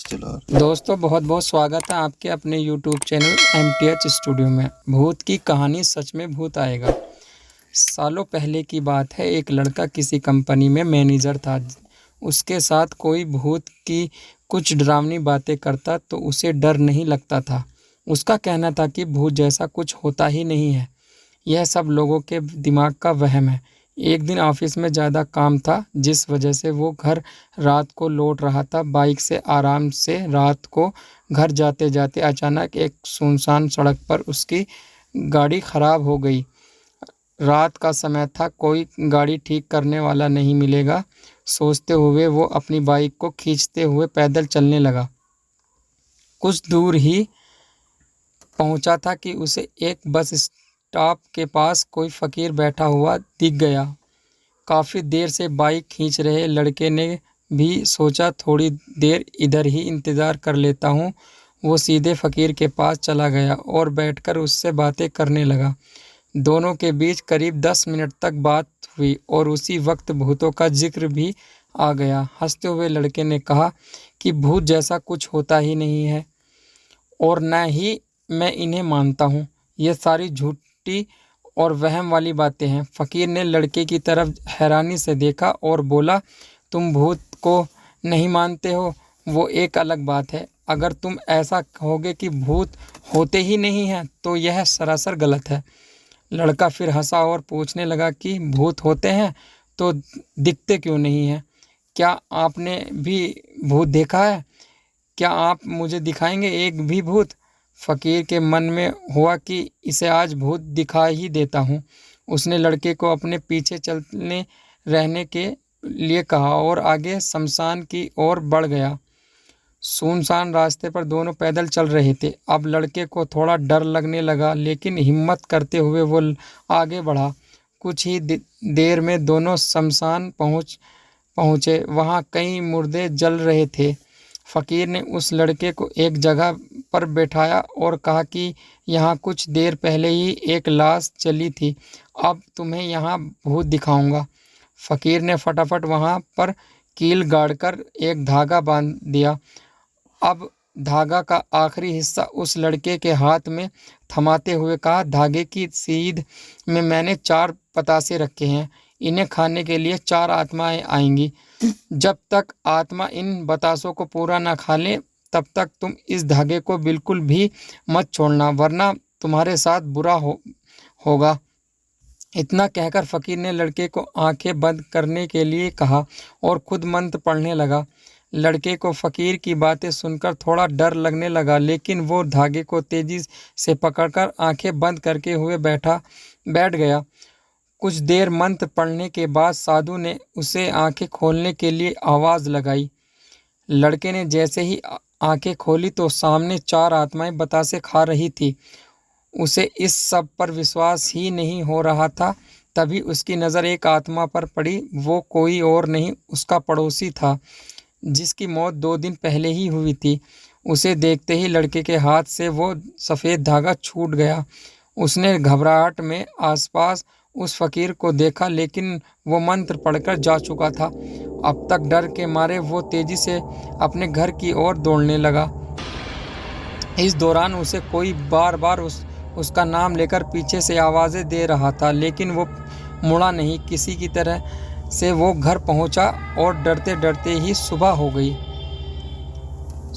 चलो। दोस्तों बहुत बहुत स्वागत है आपके अपने YouTube चैनल MTH स्टूडियो में। भूत की कहानी सच में भूत आएगा। सालों पहले की बात है, एक लड़का किसी कंपनी में मैनेजर था। उसके साथ कोई भूत की कुछ डरावनी बातें करता तो उसे डर नहीं लगता था। उसका कहना था कि भूत जैसा कुछ होता ही नहीं है, यह सब लोगों के दिमाग का वहम है। एक दिन ऑफिस में ज़्यादा काम था, जिस वजह से वो घर रात को लौट रहा था। बाइक से आराम से रात को घर जाते जाते अचानक एक सुनसान सड़क पर उसकी गाड़ी खराब हो गई। रात का समय था, कोई गाड़ी ठीक करने वाला नहीं मिलेगा। सोचते हुए वो अपनी बाइक को खींचते हुए पैदल चलने लगा। कुछ दूर ही पहुंचा था कि उसे एक बस स्टॉप के पास कोई फकीर बैठा हुआ दिख गया। काफ़ी देर से बाइक खींच रहे लड़के ने भी सोचा थोड़ी देर इधर ही इंतज़ार कर लेता हूँ। वो सीधे फ़कीर के पास चला गया और बैठकर उससे बातें करने लगा। दोनों के बीच करीब 10 मिनट तक बात हुई और उसी वक्त भूतों का जिक्र भी आ गया। हंसते हुए लड़के ने कहा कि भूत जैसा कुछ होता ही नहीं है और न ही मैं इन्हें मानता हूँ। ये सारी झूठी और वहम वाली बातें हैं। फ़कीर ने लड़के की तरफ हैरानी से देखा और बोला, तुम भूत को नहीं मानते हो, वो एक अलग बात है। अगर तुम ऐसा कहोगे कि भूत होते ही नहीं हैं तो यह सरासर गलत है। लड़का फिर हंसा और पूछने लगा कि भूत होते हैं तो दिखते क्यों नहीं हैं? क्या आपने भी भूत देखा है? क्या आप मुझे दिखाएंगे एक भी भूत? फ़कीर के मन में हुआ कि इसे आज भूत दिखा ही देता हूँ। उसने लड़के को अपने पीछे चलने रहने के लिए कहा और आगे शमशान की ओर बढ़ गया। सुनसान रास्ते पर दोनों पैदल चल रहे थे। अब लड़के को थोड़ा डर लगने लगा, लेकिन हिम्मत करते हुए वो आगे बढ़ा। कुछ ही देर में दोनों शमशान पहुँचे। वहाँ कई मुर्दे जल रहे थे। फ़कीर ने उस लड़के को एक जगह पर बैठाया और कहा कि यहाँ कुछ देर पहले ही एक लाश जली थी। अब तुम्हें यहाँ भूत दिखाऊंगा। फ़कीर ने फटाफट वहाँ पर कील गाड़कर एक धागा बांध दिया। अब धागा का आखिरी हिस्सा उस लड़के के हाथ में थमाते हुए कहा, धागे की सीध में मैंने 4 पतासे रखे हैं। इन्हें खाने के लिए 4 आत्माएं आएंगी। जब तक आत्मा इन बतासों को पूरा ना खा ले, तब तक तुम इस धागे को बिल्कुल भी मत छोड़ना, वरना तुम्हारे साथ बुरा होगा। इतना कहकर फ़कीर ने लड़के को आंखें बंद करने के लिए कहा और खुद मंत्र पढ़ने लगा। लड़के को फ़कीर की बातें सुनकर थोड़ा डर लगने लगा, लेकिन वो धागे को तेज़ी से पकड़कर आंखें बंद करके हुए बैठ गया। कुछ देर मंत्र पढ़ने के बाद साधु ने उसे आंखें खोलने के लिए आवाज़ लगाई। लड़के ने जैसे ही आंखें खोली तो सामने 4 आत्माएं बतासे खा रही थी। उसे इस सब पर विश्वास ही नहीं हो रहा था। तभी उसकी नज़र एक आत्मा पर पड़ी। वो कोई और नहीं, उसका पड़ोसी था, जिसकी मौत 2 दिन पहले ही हुई थी। उसे देखते ही लड़के के हाथ से वो सफ़ेद धागा छूट गया। उसने घबराहट में आसपास उस फ़कीर को देखा, लेकिन वो मंत्र पढ़कर जा चुका था। अब तक डर के मारे वो तेज़ी से अपने घर की ओर दौड़ने लगा। इस दौरान उसे कोई बार बार उसका नाम लेकर पीछे से आवाज़ें दे रहा था, लेकिन वो मुड़ा नहीं। किसी की तरह से वो घर पहुंचा और डरते डरते ही सुबह हो गई।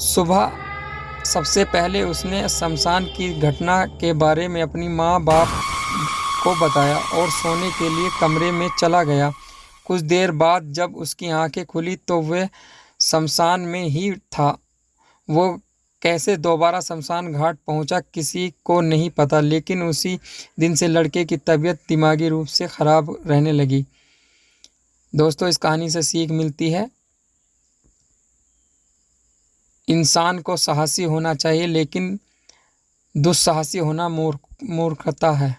सुबह सबसे पहले उसने शमशान की घटना के बारे में अपनी माँ बाप को बताया और सोने के लिए कमरे में चला गया। कुछ देर बाद जब उसकी आंखें खुली तो वह शमशान में ही था। वो कैसे दोबारा शमशान घाट पहुंचा किसी को नहीं पता, लेकिन उसी दिन से लड़के की तबीयत दिमागी रूप से ख़राब रहने लगी। दोस्तों, इस कहानी से सीख मिलती है, इंसान को साहसी होना चाहिए, लेकिन दुस्साहसी होना मूर्खता है।